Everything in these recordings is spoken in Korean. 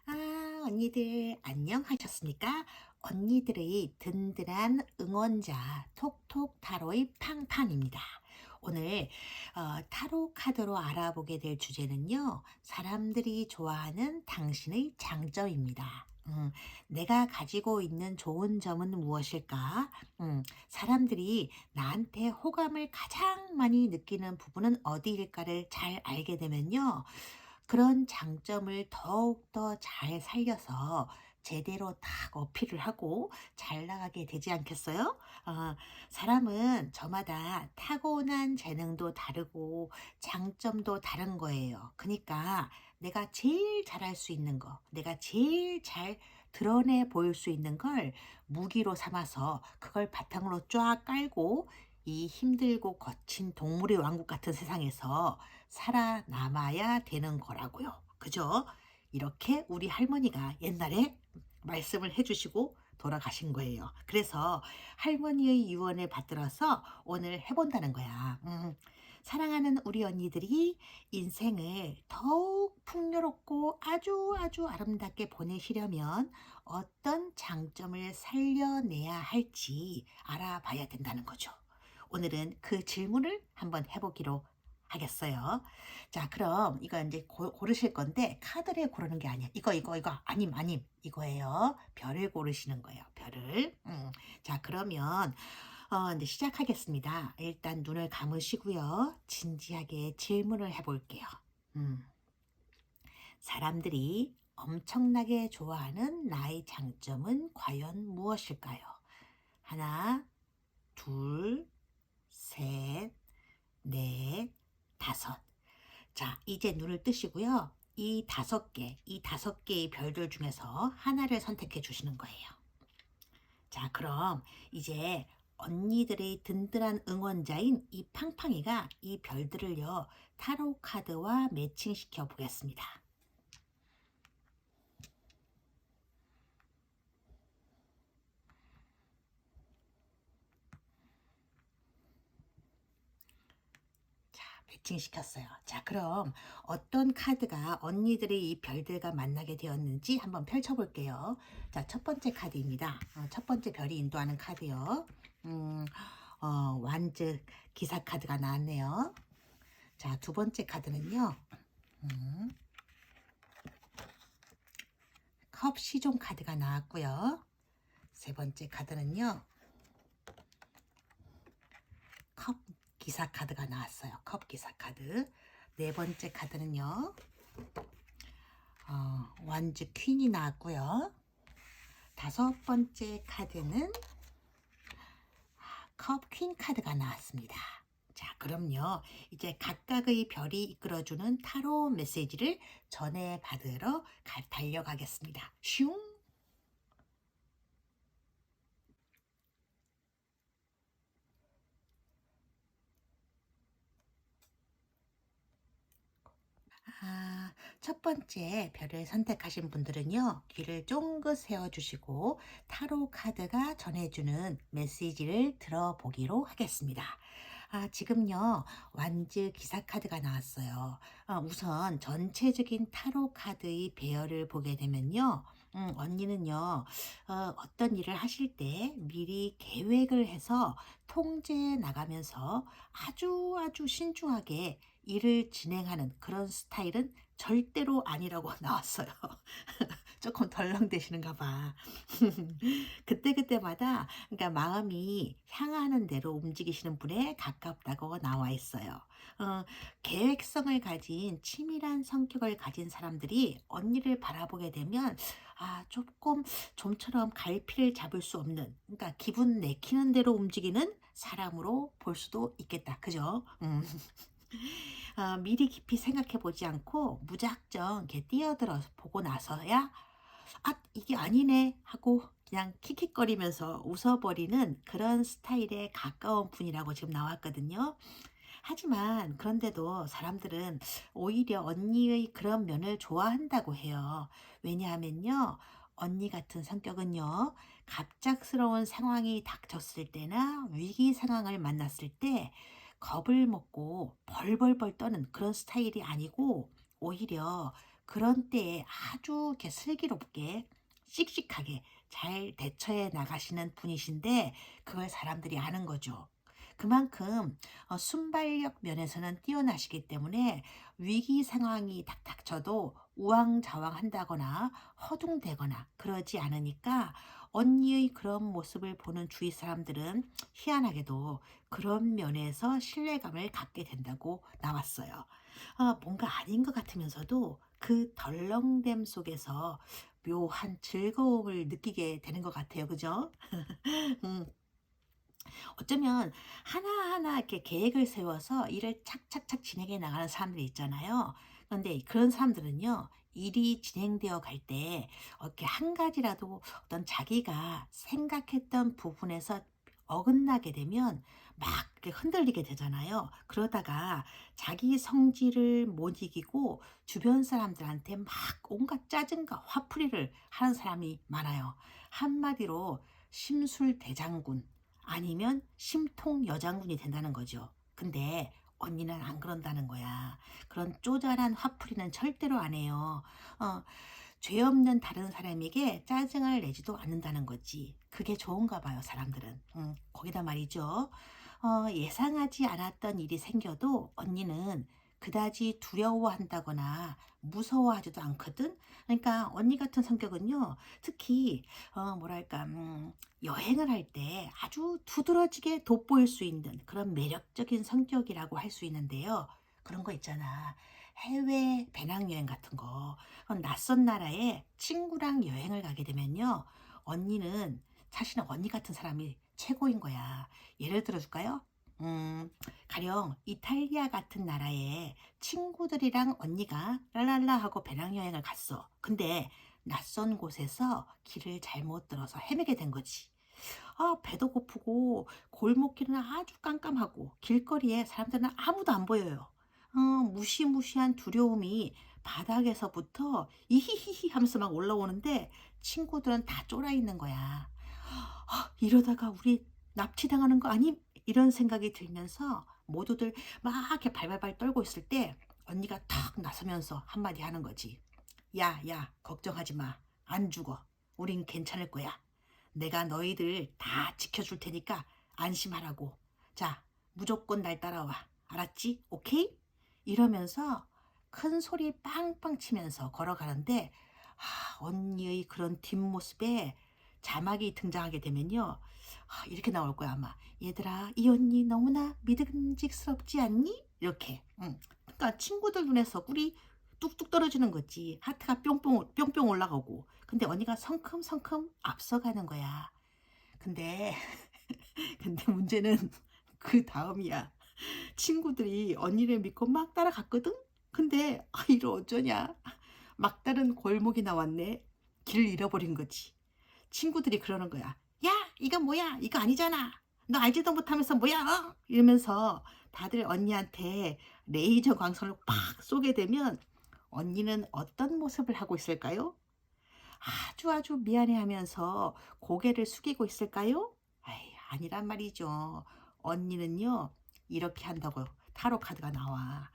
언니들 안녕하셨습니까? 언니들의 든든한 응원자 톡톡 타로의 팡팡입니다. 오늘 타로 카드로 알아보게 될 주제는요. 사람들이 좋아하는 당신의 장점입니다. 내가 가지고 있는 좋은 점은 무엇일까? 사람들이 나한테 호감을 가장 많이 느끼는 부분은 어디일까를 잘 알게 되면요. 그런 장점을 더욱더 잘 살려서 제대로 딱 어필을 하고 잘 나가게 되지 않겠어요? 사람은 저마다 타고난 재능도 다르고 장점도 다른 거예요. 그러니까 내가 제일 잘할 수 있는 거, 내가 제일 잘 드러내 보일 수 있는 걸 무기로 삼아서 그걸 바탕으로 쫙 깔고 이 힘들고 거친 동물의 왕국 같은 세상에서 살아남아야 되는 거라고요. 그죠? 이렇게 우리 할머니가 옛날에 말씀을 해주시고 돌아가신 거예요. 그래서 할머니의 유언을 받들어서 오늘 해본다는 거야. 사랑하는 우리 언니들이 인생을 더욱 풍요롭고 아주 아주 아름답게 보내시려면 어떤 장점을 살려내야 할지 알아봐야 된다는 거죠. 오늘은 그 질문을 한번 해보기로 하겠어요. 자, 그럼 이거 이제 고르실 건데 카드를 고르는 게 아니야. 이거 아님 이거예요. 별을 고르시는 거예요. 별을. 자, 그러면 이제 시작하겠습니다. 일단 눈을 감으시고요. 진지하게 질문을 해볼게요. 음, 사람들이 엄청나게 좋아하는 나의 장점은 과연 무엇일까요? 하나, 둘, 셋, 넷, 다섯. 자, 이제 눈을 뜨시고요. 이 다섯 개의 별들 중에서 하나를 선택해 주시는 거예요. 자, 그럼 이제 언니들의 든든한 응원자인 이 팡팡이가 이 별들을요, 타로 카드와 매칭시켜 보겠습니다. 매칭시켰어요. 자, 그럼 어떤 카드가 언니들의 이 별들과 만나게 되었는지 한번 펼쳐볼게요. 자, 첫 번째 카드입니다. 첫 번째 별이 인도하는 카드요. 음, 완즈 기사 카드가 나왔네요. 자, 두 번째 카드는요. 음, 컵 시종 카드가 나왔고요. 세 번째 카드는요. 컵 기사 카드가 나왔어요. 컵 기사 카드. 네 번째 카드는요. 완즈 퀸이 나왔고요. 다섯 번째 카드는 컵 퀸 카드가 나왔습니다. 자, 그럼요. 이제 각각의 별이 이끌어주는 타로 메시지를 전해받으러 달려가겠습니다. 슝! 첫 번째 별을 선택하신 분들은요, 귀를 쫑긋 세워주시고 타로 카드가 전해주는 메시지를 들어보기로 하겠습니다. 지금요, 완즈 기사 카드가 나왔어요. 우선 전체적인 타로 카드의 배열을 보게 되면요, 언니는요, 어떤 일을 하실 때 미리 계획을 해서 통제해 나가면서 아주 아주 신중하게 일을 진행하는 그런 스타일은 절대로 아니라고 나왔어요. 조금 덜렁대시는가 봐. 그때그때마다 그러니까 마음이 향하는 대로 움직이시는 분에 가깝다고 나와 있어요. 어, 계획성을 가진 치밀한 성격을 가진 사람들이 언니를 바라보게 되면 조금 좀처럼 갈피를 잡을 수 없는 그러니까 기분 내키는 대로 움직이는 사람으로 볼 수도 있겠다. 그죠? 미리 깊이 생각해 보지 않고 무작정 이렇게 뛰어들어 보고 나서야 이게 아니네 하고 그냥 킥킥거리면서 웃어버리는 그런 스타일에 가까운 분이라고 지금 나왔거든요. 하지만 그런데도 사람들은 오히려 언니의 그런 면을 좋아한다고 해요. 왜냐하면요. 언니 같은 성격은요. 갑작스러운 상황이 닥쳤을 때나 위기 상황을 만났을 때 겁을 먹고 벌벌벌 떠는 그런 스타일이 아니고 오히려 그런 때에 아주 이렇게 슬기롭게 씩씩하게 잘 대처해 나가시는 분이신데 그걸 사람들이 아는 거죠. 그만큼 순발력 면에서는 뛰어나시기 때문에 위기 상황이 딱 닥쳐도 우왕좌왕한다거나 허둥대거나 그러지 않으니까 언니의 그런 모습을 보는 주위 사람들은 희한하게도 그런 면에서 신뢰감을 갖게 된다고 나왔어요. 뭔가 아닌 것 같으면서도 그 덜렁댐 속에서 묘한 즐거움을 느끼게 되는 것 같아요. 그죠? 음. 어쩌면 하나하나 이렇게 계획을 세워서 일을 착착착 진행해 나가는 사람들이 있잖아요. 그런데 그런 사람들은요, 일이 진행되어 갈 때 이렇게 한 가지라도 어떤 자기가 생각했던 부분에서 어긋나게 되면 막 이렇게 흔들리게 되잖아요. 그러다가 자기 성질을 못 이기고 주변 사람들한테 막 온갖 짜증과 화풀이를 하는 사람이 많아요. 한마디로 심술대장군 아니면 심통 여장군이 된다는 거죠. 근데 언니는 안 그런다는 거야. 그런 쪼잔한 화풀이는 절대로 안 해요. 어, 죄 없는 다른 사람에게 짜증을 내지도 않는다는 거지. 그게 좋은가 봐요, 사람들은. 거기다 말이죠. 예상하지 않았던 일이 생겨도 언니는 그다지 두려워한다거나 무서워하지도 않거든. 그러니까 언니 같은 성격은요, 특히 뭐랄까 여행을 할 때 아주 두드러지게 돋보일 수 있는 그런 매력적인 성격이라고 할 수 있는데요. 그런 거 있잖아. 해외 배낭여행 같은 거. 낯선 나라에 친구랑 여행을 가게 되면요. 언니는 사실은 언니 같은 사람이 최고인 거야. 예를 들어 줄까요? 가령 이탈리아 같은 나라에 친구들이랑 언니가 랄랄라 하고 배낭여행을 갔어. 근데 낯선 곳에서 길을 잘못 들어서 헤매게 된 거지. 배도 고프고 골목길은 아주 깜깜하고 길거리에 사람들은 아무도 안 보여요. 무시무시한 두려움이 바닥에서부터 이히히히 하면서 막 올라오는데 친구들은 다 쫄아 있는 거야. 이러다가 우리 납치당하는 거 아님? 이런 생각이 들면서 모두들 막 이렇게 발발발 떨고 있을 때 언니가 탁 나서면서 한마디 하는 거지. 야, 야, 걱정하지 마. 안 죽어. 우린 괜찮을 거야. 내가 너희들 다 지켜줄 테니까 안심하라고. 자, 무조건 날 따라와. 알았지? 오케이? 이러면서 큰 소리 빵빵 치면서 걸어가는데 언니의 그런 뒷모습에 자막이 등장하게 되면요. 이렇게 나올 거야, 아마. 얘들아, 이 언니 너무나 믿음직스럽지 않니? 이렇게. 그러니까 친구들 눈에서 꿀이 뚝뚝 떨어지는 거지. 하트가 뿅뿅 올라가고. 근데 언니가 성큼성큼 앞서가는 거야. 근데, 근데 문제는 그 다음이야. 친구들이 언니를 믿고 막 따라갔거든? 근데, 이를 어쩌냐. 막다른 골목이 나왔네. 길을 잃어버린 거지. 친구들이 그러는 거야. 야, 이거 뭐야? 이거 아니잖아. 너 알지도 못하면서 뭐야? 이러면서 다들 언니한테 레이저 광선을 팍 쏘게 되면 언니는 어떤 모습을 하고 있을까요? 아주 아주 미안해하면서 고개를 숙이고 있을까요? 아니란 말이죠. 언니는요, 이렇게 한다고 타로 카드가 나와.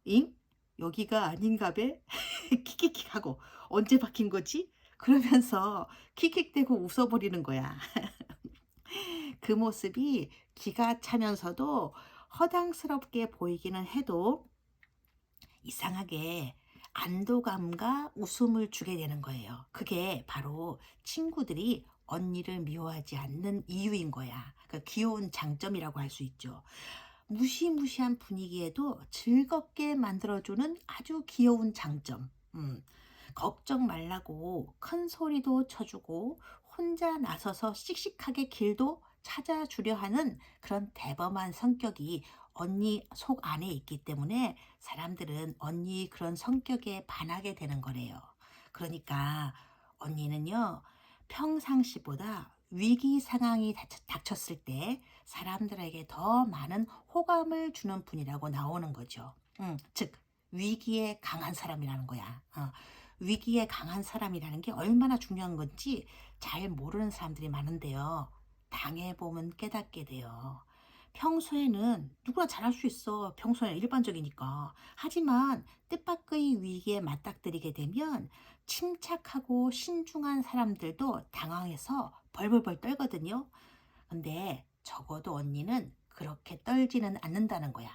잉? 여기가 아닌가배? 킥킥킥 하고 언제 바뀐 거지? 그러면서 킥킥대고 웃어버리는 거야. 그 모습이 기가 차면서도 허당스럽게 보이기는 해도 이상하게 안도감과 웃음을 주게 되는 거예요. 그게 바로 친구들이 언니를 미워하지 않는 이유인 거야. 그 귀여운 장점이라고 할 수 있죠. 무시무시한 분위기에도 즐겁게 만들어주는 아주 귀여운 장점. 걱정 말라고 큰 소리도 쳐주고 혼자 나서서 씩씩하게 길도 찾아주려 하는 그런 대범한 성격이 언니 속 안에 있기 때문에 사람들은 언니 그런 성격에 반하게 되는 거래요. 그러니까 언니는요, 평상시보다 위기 상황이 닥쳤을 때 사람들에게 더 많은 호감을 주는 분이라고 나오는 거죠. 즉, 위기에 강한 사람이라는 거야. 위기에 강한 사람이라는 게 얼마나 중요한 건지 잘 모르는 사람들이 많은데요. 당해보면 깨닫게 돼요. 평소에는 누구나 잘할 수 있어. 평소에는 일반적이니까. 하지만 뜻밖의 위기에 맞닥뜨리게 되면 침착하고 신중한 사람들도 당황해서 벌벌벌 떨거든요. 근데 적어도 언니는 그렇게 떨지는 않는다는 거야.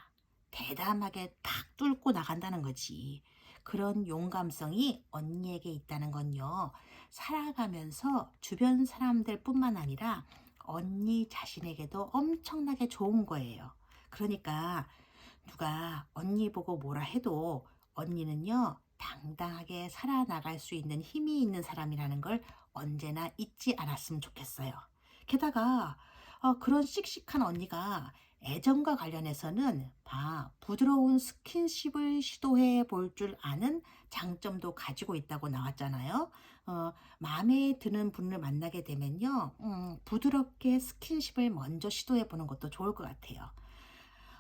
대담하게 탁 뚫고 나간다는 거지. 그런 용감성이 언니에게 있다는 건요. 살아가면서 주변 사람들 뿐만 아니라 언니 자신에게도 엄청나게 좋은 거예요. 그러니까 누가 언니 보고 뭐라 해도 언니는요, 당당하게 살아나갈 수 있는 힘이 있는 사람이라는 걸 언제나 잊지 않았으면 좋겠어요. 게다가 그런 씩씩한 언니가 애정과 관련해서는 부드러운 스킨십을 시도해 볼 줄 아는 장점도 가지고 있다고 나왔잖아요. 마음에 드는 분을 만나게 되면요, 부드럽게 스킨십을 먼저 시도해 보는 것도 좋을 것 같아요.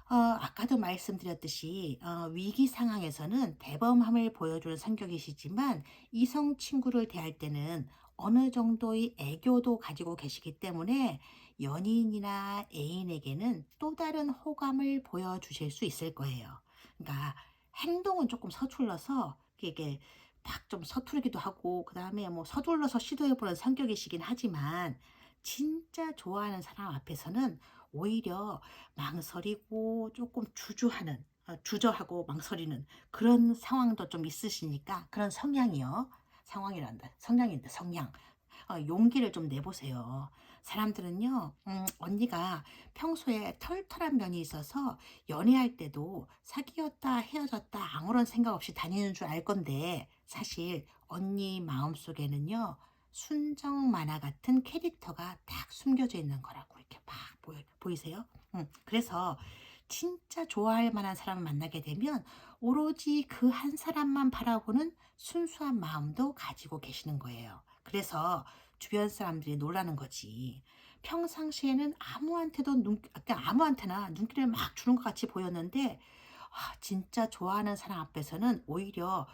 아까도 말씀드렸듯이 위기 상황에서는 대범함을 보여주는 성격이시지만 이성 친구를 대할 때는 어느 정도의 애교도 가지고 계시기 때문에 연인이나 애인에게는 또 다른 호감을 보여주실 수 있을 거예요. 그러니까 행동은 조금 서툴러서 이게 막 좀 서투르기도 하고 그다음에 뭐 서둘러서 시도해 보는 성격이시긴 하지만 진짜 좋아하는 사람 앞에서는 오히려 망설이고 조금 주저하는 주저하고 망설이는 그런 상황도 좀 있으시니까 그런 성향이요. 상황이란다. 성향인데 성향. 용기를 좀 내보세요. 사람들은요, 언니가 평소에 털털한 면이 있어서 연애할 때도 사귀었다 헤어졌다 아무런 생각 없이 다니는 줄 알 건데 사실 언니 마음속에는요, 순정 만화 같은 캐릭터가 딱 숨겨져 있는 거라고 이렇게 막 보이세요? 그래서 진짜 좋아할 만한 사람을 만나게 되면 오로지 그 한 사람만 바라보는 순수한 마음도 가지고 계시는 거예요. 그래서 주변 사람들이 놀라는 거지. 평상시에는 아무한테나 눈길을 막 주는 것 같이 보였는데, 진짜 좋아하는 사람 앞에서는 오히려,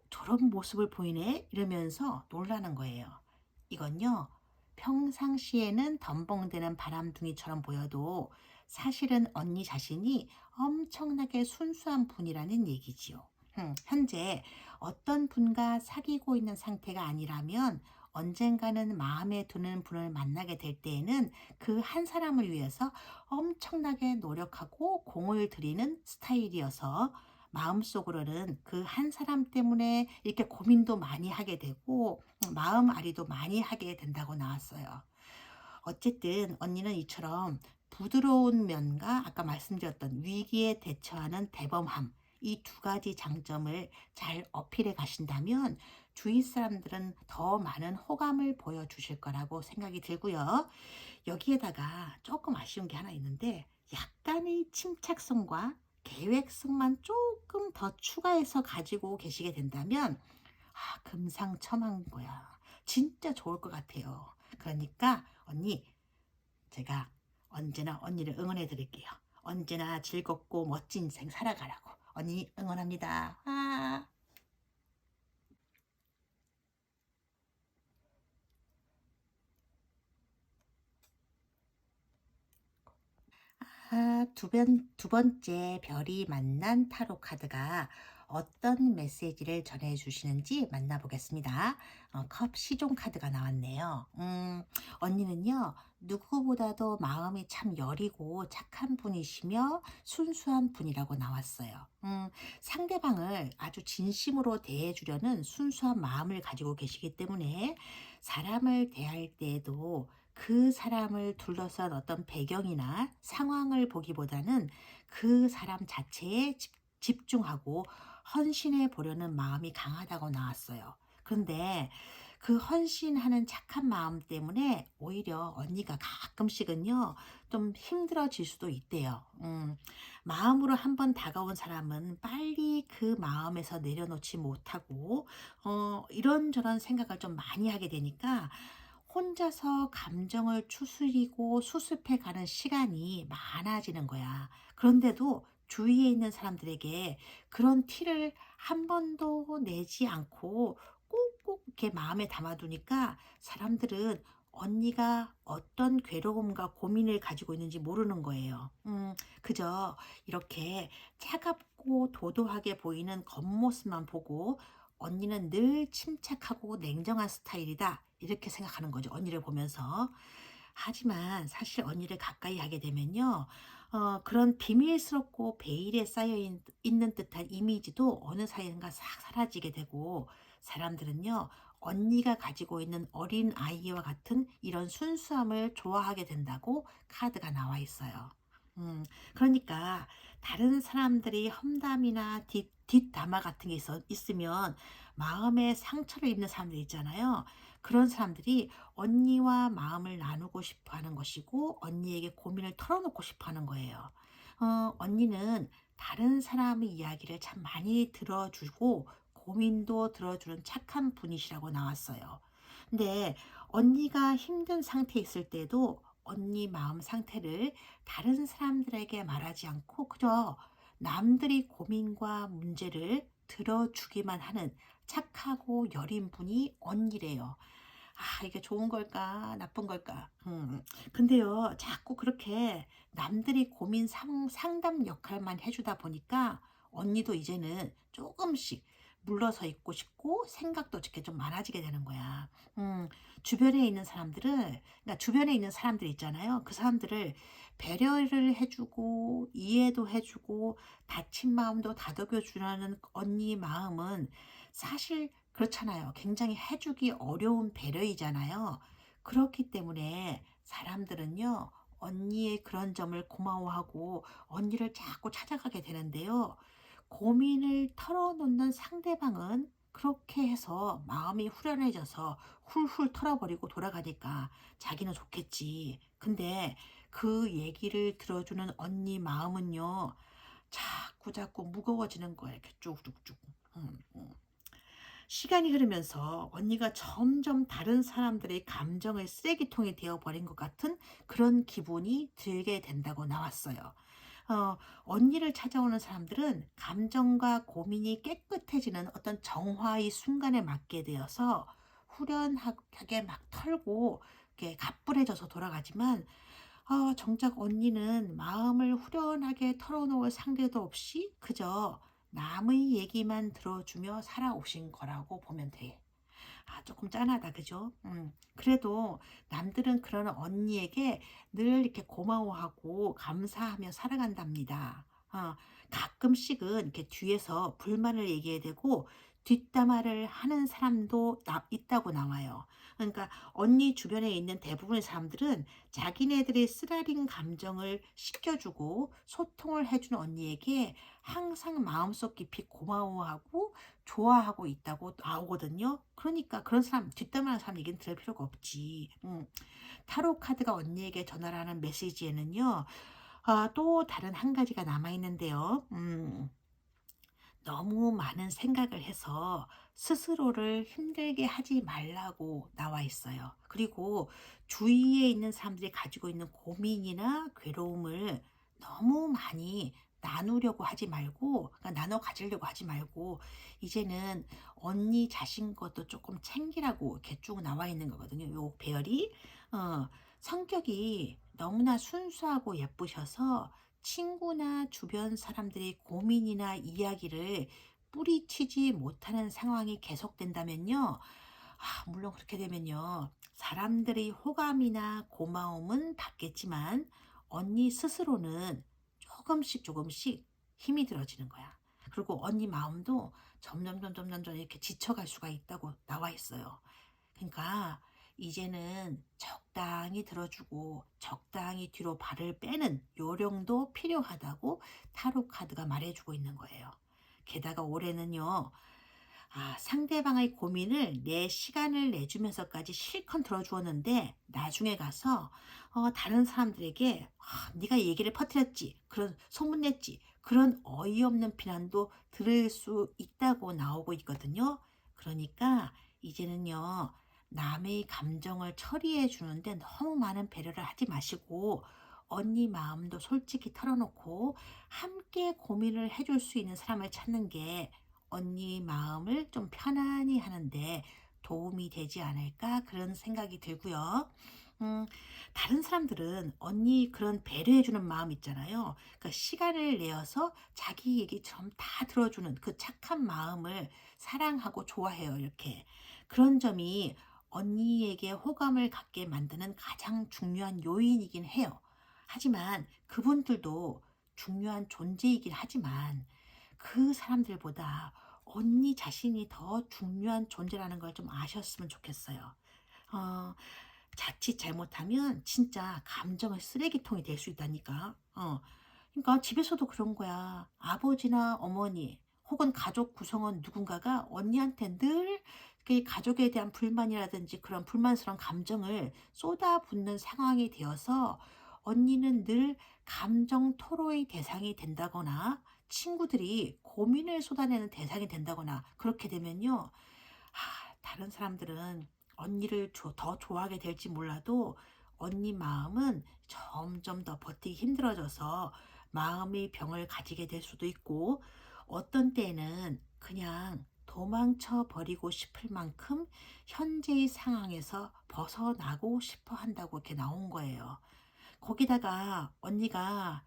저런 모습을 보이네? 이러면서 놀라는 거예요. 이건요, 평상시에는 덤벙대는 바람둥이처럼 보여도 사실은 언니 자신이 엄청나게 순수한 분이라는 얘기지요. 현재 어떤 분과 사귀고 있는 상태가 아니라면 언젠가는 마음에 드는 분을 만나게 될 때에는 그 한 사람을 위해서 엄청나게 노력하고 공을 들이는 스타일이어서 마음속으로는 그 한 사람 때문에 이렇게 고민도 많이 하게 되고 마음 아리도 많이 하게 된다고 나왔어요. 어쨌든 언니는 이처럼 부드러운 면과 아까 말씀드렸던 위기에 대처하는 대범함, 이 두 가지 장점을 잘 어필해 가신다면 주위 사람들은 더 많은 호감을 보여주실 거라고 생각이 들고요. 여기에다가 조금 아쉬운 게 하나 있는데 약간의 침착성과 계획성만 조금 더 추가해서 가지고 계시게 된다면 금상첨화인 거야. 진짜 좋을 것 같아요. 그러니까 언니, 제가 언제나 언니를 응원해 드릴게요. 언제나 즐겁고 멋진 인생 살아가라고. 언니 응원합니다. 두 번째 별이 만난 타로 카드가 어떤 메시지를 전해주시는지 만나보겠습니다. 컵 시종 카드가 나왔네요. 언니는요, 누구보다도 마음이 참 여리고 착한 분이시며 순수한 분이라고 나왔어요. 상대방을 아주 진심으로 대해주려는 순수한 마음을 가지고 계시기 때문에 사람을 대할 때에도 그 사람을 둘러싼 어떤 배경이나 상황을 보기보다는 그 사람 자체에 집중하고 헌신해 보려는 마음이 강하다고 나왔어요. 그런데 그 헌신하는 착한 마음 때문에 오히려 언니가 가끔씩은요, 좀 힘들어질 수도 있대요. 마음으로 한번 다가온 사람은 빨리 그 마음에서 내려놓지 못하고, 이런저런 생각을 좀 많이 하게 되니까 혼자서 감정을 추스리고 수습해 가는 시간이 많아지는 거야. 그런데도 주위에 있는 사람들에게 그런 티를 한 번도 내지 않고 꼭꼭 이렇게 마음에 담아두니까 사람들은 언니가 어떤 괴로움과 고민을 가지고 있는지 모르는 거예요. 그저 이렇게 차갑고 도도하게 보이는 겉모습만 보고 언니는 늘 침착하고 냉정한 스타일이다. 이렇게 생각하는 거죠. 언니를 보면서. 하지만 사실 언니를 가까이 하게 되면요. 그런 비밀스럽고 베일에 쌓여 있는 듯한 이미지도 어느 사이인가 싹 사라지게 되고 사람들은요. 언니가 가지고 있는 어린 아이와 같은 이런 순수함을 좋아하게 된다고 카드가 나와 있어요. 그러니까 다른 사람들이 험담이나 뒷담화 같은 게 있으면 마음에 상처를 입는 사람들 있잖아요. 그런 사람들이 언니와 마음을 나누고 싶어 하는 것이고 언니에게 고민을 털어놓고 싶어 하는 거예요. 언니는 다른 사람의 이야기를 참 많이 들어주고 고민도 들어주는 착한 분이시라고 나왔어요. 근데 언니가 힘든 상태에 있을 때도 언니 마음 상태를 다른 사람들에게 말하지 않고 그저 남들이 고민과 문제를 들어주기만 하는 착하고 여린 분이 언니래요. 아, 이게 좋은 걸까? 나쁜 걸까? 근데요, 자꾸 그렇게 남들이 고민 상담 역할만 해주다 보니까 언니도 이제는 조금씩 물러서 있고 싶고 생각도 이렇게 좀 많아지게 되는 거야. 음, 주변에 있는 그러니까 주변에 있는 사람들 있잖아요. 그 사람들을 배려를 해주고 이해도 해주고 다친 마음도 다독여 주라는 언니 마음은 사실 그렇잖아요. 굉장히 해주기 어려운 배려이잖아요. 그렇기 때문에 사람들은요, 언니의 그런 점을 고마워하고 언니를 자꾸 찾아가게 되는데요. 고민을 털어놓는 상대방은 그렇게 해서 마음이 후련해져서 훌훌 털어버리고 돌아가니까 자기는 좋겠지. 근데 그 얘기를 들어주는 언니 마음은요, 자꾸 자꾸 무거워지는 거예요. 이렇게 쭉쭉쭉. 음, 음. 시간이 흐르면서 언니가 점점 다른 사람들의 감정의 쓰레기통이 되어버린 것 같은 그런 기분이 들게 된다고 나왔어요. 언니를 찾아오는 사람들은 감정과 고민이 깨끗해지는 어떤 정화의 순간에 맞게 되어서 후련하게 막 털고 이렇게 가뿐해져서 돌아가지만 정작 언니는 마음을 후련하게 털어놓을 상대도 없이 그저 남의 얘기만 들어주며 살아오신 거라고 보면 돼. 아, 조금 짠하다, 그죠? 그래도 남들은 그런 언니에게 늘 이렇게 고마워하고 감사하며 살아간답니다. 가끔씩은 이렇게 뒤에서 불만을 얘기해야 되고 뒷담화를 하는 사람도 있다고 나와요. 그러니까 언니 주변에 있는 대부분의 사람들은 자기네들의 쓰라린 감정을 씻겨주고 소통을 해주는 언니에게 항상 마음속 깊이 고마워하고 좋아하고 있다고 나오거든요. 그러니까 그런 사람 뒷담화하는 사람 얘기는 들을 필요가 없지. 타로 카드가 언니에게 전하라는 메시지에는요. 또 다른 한 가지가 남아 있는데요. 너무 많은 생각을 해서 스스로를 힘들게 하지 말라고 나와 있어요. 그리고 주위에 있는 사람들이 가지고 있는 고민이나 괴로움을 너무 많이 나누려고 하지 말고, 그러니까 나눠 가지려고 하지 말고, 이제는 언니 자신 것도 조금 챙기라고 이렇게 쭉 나와 있는 거거든요. 요 배열이. 성격이 너무나 순수하고 예쁘셔서 친구나 주변 사람들의 고민이나 이야기를 뿌리치지 못하는 상황이 계속된다면요. 물론 그렇게 되면요. 사람들의 호감이나 고마움은 받겠지만 언니 스스로는 조금씩 조금씩 힘이 들어지는 거야. 그리고 언니 마음도 점점 이렇게 지쳐갈 수가 있다고 나와 있어요. 그러니까 이제는 적당히 들어주고 적당히 뒤로 발을 빼는 요령도 필요하다고 타로 카드가 말해주고 있는 거예요. 게다가 올해는요, 상대방의 고민을 내 시간을 내주면서까지 실컷 들어주었는데 나중에 가서 다른 사람들에게 네가 얘기를 퍼뜨렸지, 그런 소문냈지, 그런 어이없는 비난도 들을 수 있다고 나오고 있거든요. 그러니까 이제는요, 남의 감정을 처리해 주는데 너무 많은 배려를 하지 마시고 언니 마음도 솔직히 털어놓고 함께 고민을 해줄 수 있는 사람을 찾는 게 언니 마음을 좀 편안히 하는데 도움이 되지 않을까 그런 생각이 들고요. 음, 다른 사람들은 언니 그런 배려해주는 마음 있잖아요. 그 시간을 내어서 자기 얘기 좀 다 들어주는 그 착한 마음을 사랑하고 좋아해요. 이렇게. 그런 점이 언니에게 호감을 갖게 만드는 가장 중요한 요인이긴 해요. 하지만 그분들도 중요한 존재이긴 하지만 그 사람들보다 언니 자신이 더 중요한 존재라는 걸 좀 아셨으면 좋겠어요. 어, 자칫 잘못하면 진짜 감정의 쓰레기통이 될 수 있다니까. 그러니까 집에서도 그런 거야. 아버지나 어머니 혹은 가족 구성원 누군가가 언니한테 늘 그 가족에 대한 불만이라든지 그런 불만스러운 감정을 쏟아붓는 상황이 되어서 언니는 늘 감정 토로의 대상이 된다거나 친구들이 고민을 쏟아내는 대상이 된다거나 그렇게 되면요. 다른 사람들은 언니를 더 좋아하게 될지 몰라도 언니 마음은 점점 더 버티기 힘들어져서 마음의 병을 가지게 될 수도 있고 어떤 때에는 그냥 도망쳐 버리고 싶을 만큼 현재의 상황에서 벗어나고 싶어 한다고 이렇게 나온 거예요. 거기다가 언니가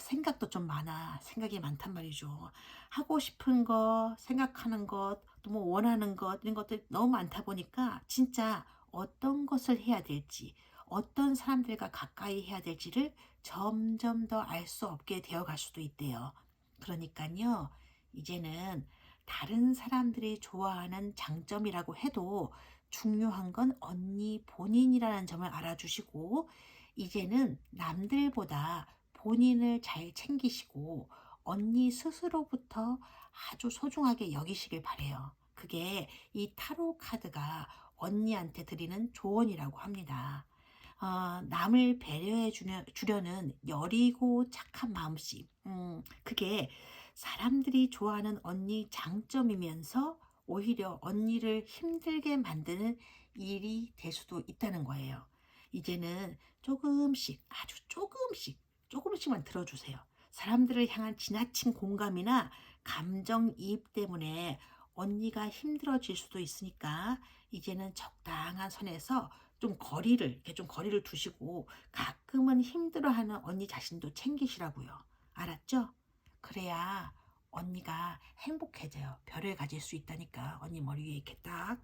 생각도 좀 많아. 생각이 많단 말이죠. 하고 싶은 거, 생각하는 것, 또 뭐 원하는 것, 이런 것들 너무 많다 보니까 진짜 어떤 것을 해야 될지, 어떤 사람들과 가까이 해야 될지를 점점 더 알 수 없게 되어 갈 수도 있대요. 그러니까요, 이제는 다른 사람들이 좋아하는 장점이라고 해도 중요한 건 언니 본인이라는 점을 알아주시고, 이제는 남들보다 본인을 잘 챙기시고 언니 스스로부터 아주 소중하게 여기시길 바래요. 그게 이 타로 카드가 언니한테 드리는 조언이라고 합니다. 남을 주려는 여리고 착한 마음씨. 그게 사람들이 좋아하는 언니 장점이면서 오히려 언니를 힘들게 만드는 일이 될 수도 있다는 거예요. 이제는 조금씩, 아주 조금씩만 들어주세요. 사람들을 향한 지나친 공감이나 감정이입 때문에 언니가 힘들어질 수도 있으니까 이제는 적당한 선에서 좀 거리를 두시고 가끔은 힘들어하는 언니 자신도 챙기시라고요. 알았죠? 그래야 언니가 행복해져요. 별을 가질 수 있다니까. 언니 머리 위에 이렇게 딱.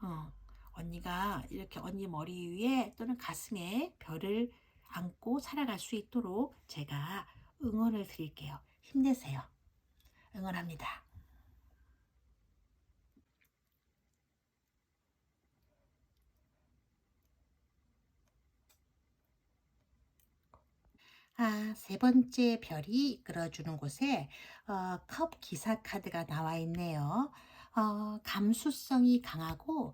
어, 언니가 이렇게 언니 머리 위에 또는 가슴에 별을 안고 살아갈 수 있도록 제가 응원을 드릴게요. 힘내세요. 응원합니다. 세 번째 별이 이끌어주는 곳에 컵 기사 카드가 나와 있네요. 감수성이 강하고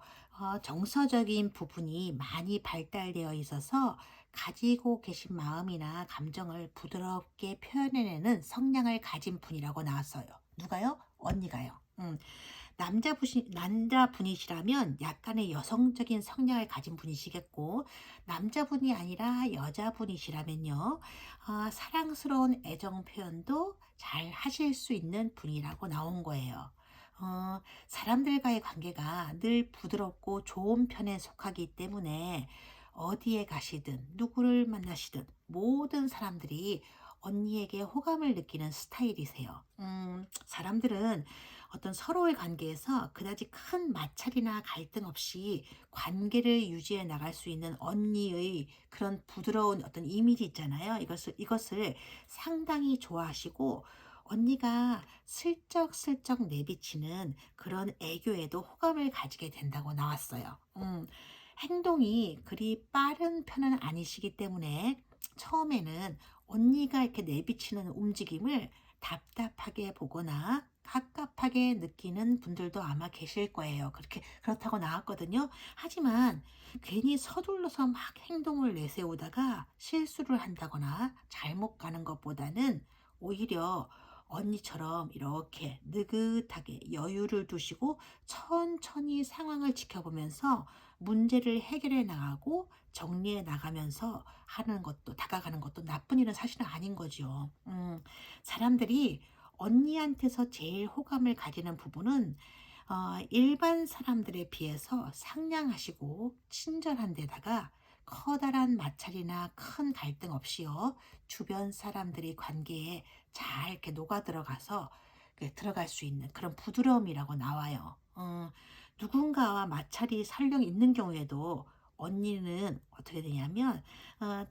정서적인 부분이 많이 발달되어 있어서 가지고 계신 마음이나 감정을 부드럽게 표현해내는 성량을 가진 분이라고 나왔어요. 누가요? 언니가요. 남자분이시라면 약간의 여성적인 성향을 가진 분이시겠고, 남자분이 아니라 여자분이시라면요, 사랑스러운 애정 표현도 잘 하실 수 있는 분이라고 나온 거예요. 사람들과의 관계가 늘 부드럽고 좋은 편에 속하기 때문에 어디에 가시든 누구를 만나시든 모든 사람들이 언니에게 호감을 느끼는 스타일이세요. 사람들은 어떤 서로의 관계에서 그다지 큰 마찰이나 갈등 없이 관계를 유지해 나갈 수 있는 언니의 그런 부드러운 어떤 이미지 있잖아요. 이것을 상당히 좋아하시고 언니가 슬쩍슬쩍 내비치는 그런 애교에도 호감을 가지게 된다고 나왔어요. 행동이 그리 빠른 편은 아니시기 때문에 처음에는 언니가 이렇게 내비치는 움직임을 답답하게 보거나 갑갑하게 느끼는 분들도 아마 계실 거예요. 그렇다고 나왔거든요. 하지만 괜히 서둘러서 막 행동을 내세우다가 실수를 한다거나 잘못 가는 것보다는 오히려 언니처럼 이렇게 느긋하게 여유를 두시고 천천히 상황을 지켜보면서 문제를 해결해 나가고 정리해 나가면서 다가가는 것도 나쁜 일은 사실은 아닌 거죠. 사람들이 언니한테서 제일 호감을 가지는 부분은 일반 사람들에 비해서 상냥하시고 친절한 데다가 커다란 마찰이나 큰 갈등 없이요. 주변 사람들의 관계에 잘 이렇게 녹아 들어가서 들어갈 수 있는 그런 부드러움이라고 나와요. 누군가와 마찰이 설령 있는 경우에도 언니는 어떻게 되냐면 어,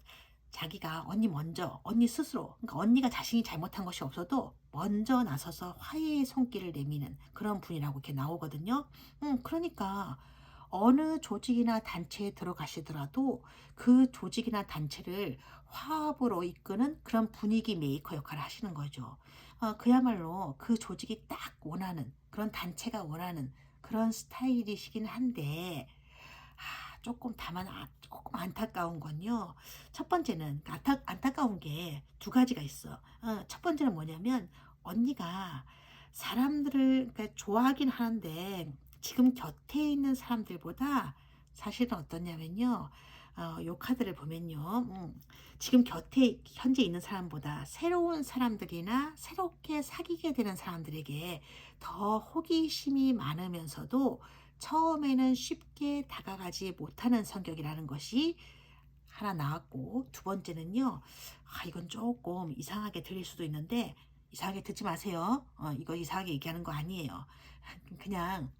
자기가 언니 먼저, 언니 스스로, 그러니까 언니가 자신이 잘못한 것이 없어도 먼저 나서서 화해의 손길을 내미는 그런 분이라고 이렇게 나오거든요. 그러니까 어느 조직이나 단체에 들어가시더라도 그 조직이나 단체를 화합으로 이끄는 그런 분위기 메이커 역할을 하시는 거죠. 그야말로 그 조직이 딱 원하는, 그런 단체가 원하는 그런 스타일이시긴 한데, 조금 다만 조금 안타까운 건요. 첫 번째는 안타까운 게 두 가지가 있어. 첫 번째는 뭐냐면 언니가 사람들을 그러니까 좋아하긴 하는데 지금 곁에 있는 사람들보다 사실은 어떠냐면요. 요 카드를 보면요. 지금 곁에 현재 있는 사람보다 새로운 사람들이나 새롭게 사귀게 되는 사람들에게 더 호기심이 많으면서도 처음에는 쉽게 다가가지 못하는 성격이라는 것이 하나 나왔고, 두 번째는요. 이건 조금 이상하게 들릴 수도 있는데 이상하게 듣지 마세요. 이거 이상하게 얘기하는 거 아니에요. 그냥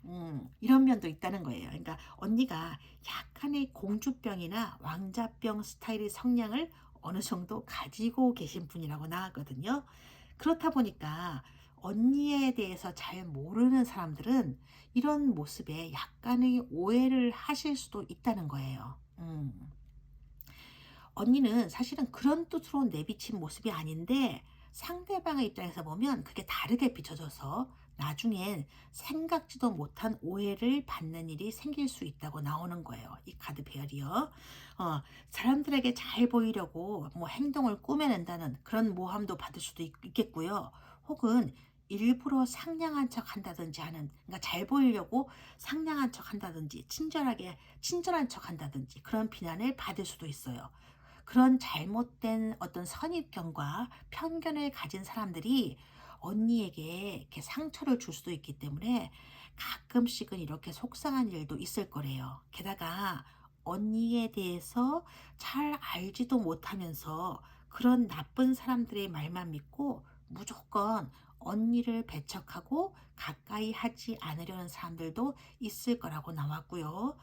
이런 면도 있다는 거예요. 그러니까 언니가 약간의 공주병이나 왕자병 스타일의 성향을 어느 정도 가지고 계신 분이라고 나왔거든요. 그렇다 보니까 언니에 대해서 잘 모르는 사람들은 이런 모습에 약간의 오해를 하실 수도 있다는 거예요. 언니는 사실은 그런 뜻으로 내비친 모습이 아닌데 상대방의 입장에서 보면 그게 다르게 비춰져서 나중엔 생각지도 못한 오해를 받는 일이 생길 수 있다고 나오는 거예요. 이 카드 배열이요. 사람들에게 잘 보이려고 뭐 행동을 꾸며낸다는 그런 모함도 받을 수도 있겠고요. 혹은 일부러 상냥한 척 한다든지 하는, 그러니까 잘 보이려고 상냥한 척 한다든지, 친절한 척 한다든지 그런 비난을 받을 수도 있어요. 그런 잘못된 어떤 선입견과 편견을 가진 사람들이 언니에게 이렇게 상처를 줄 수도 있기 때문에 가끔씩은 이렇게 속상한 일도 있을 거래요. 게다가 언니에 대해서 잘 알지도 못하면서 그런 나쁜 사람들의 말만 믿고 무조건 언니를 배척하고 가까이 하지 않으려는 사람들도 있을 거라고 나왔고요.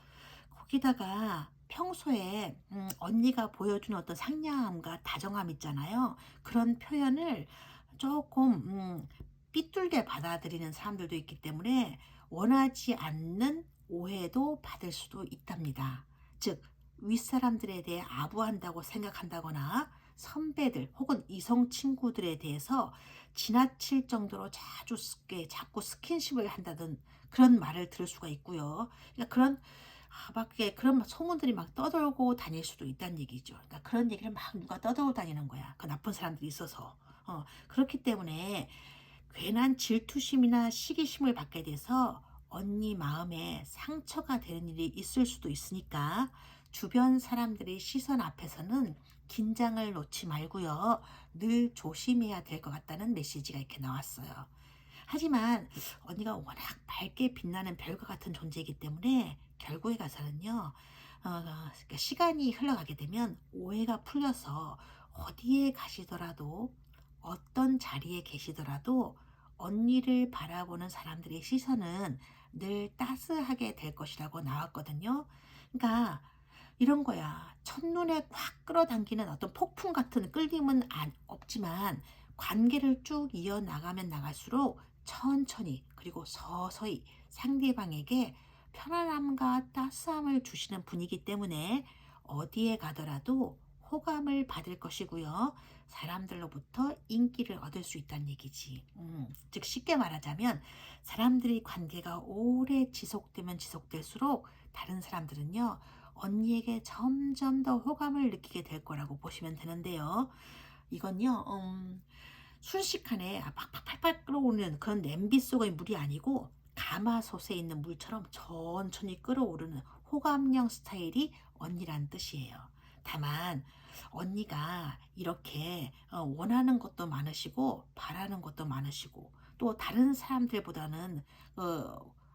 거기다가 평소에 언니가 보여주는 어떤 상냥함과 다정함 있잖아요. 그런 표현을 조금 삐뚤게 받아들이는 사람들도 있기 때문에 원하지 않는 오해도 받을 수도 있답니다. 즉 윗사람들에 대해 아부한다고 생각한다거나 선배들 혹은 이성 친구들에 대해서 지나칠 정도로 자꾸 스킨십을 한다든 그런 말을 들을 수가 있고요. 그러니까 밖에 그런 소문들이 막 떠돌고 다닐 수도 있다는 얘기죠. 그러니까 그런 얘기를 막 누가 떠돌고 다니는 거야. 그 나쁜 사람들이 있어서. 그렇기 때문에 괜한 질투심이나 시기심을 받게 돼서 언니 마음에 상처가 되는 일이 있을 수도 있으니까 주변 사람들의 시선 앞에서는 긴장을 놓지 말고요. 늘 조심해야 될 것 같다는 메시지가 이렇게 나왔어요. 하지만 언니가 워낙 밝게 빛나는 별과 같은 존재이기 때문에 결국에 가서는요. 그러니까 시간이 흘러가게 되면 오해가 풀려서 어디에 가시더라도 어떤 자리에 계시더라도 언니를 바라보는 사람들의 시선은 늘 따스하게 될 것이라고 나왔거든요. 그러니까 이런 거야. 첫눈에 콱 끌어당기는 어떤 폭풍 같은 끌림은 없지만 관계를 쭉 이어나가면 나갈수록 천천히 그리고 서서히 상대방에게 편안함과 따스함을 주시는 분이기 때문에 어디에 가더라도 호감을 받을 것이고요. 사람들로부터 인기를 얻을 수 있다는 얘기지. 즉 쉽게 말하자면 사람들의 관계가 오래 지속되면 지속될수록 다른 사람들은요. 언니에게 점점 더 호감을 느끼게 될 거라고 보시면 되는데요. 이건요. 순식간에 팍팍 팔팔 끓어오르는 그런 냄비 속의 물이 아니고 가마솥에 있는 물처럼 천천히 끓어오르는 호감형 스타일이 언니란 뜻이에요. 다만 언니가 이렇게 원하는 것도 많으시고 바라는 것도 많으시고 또 다른 사람들보다는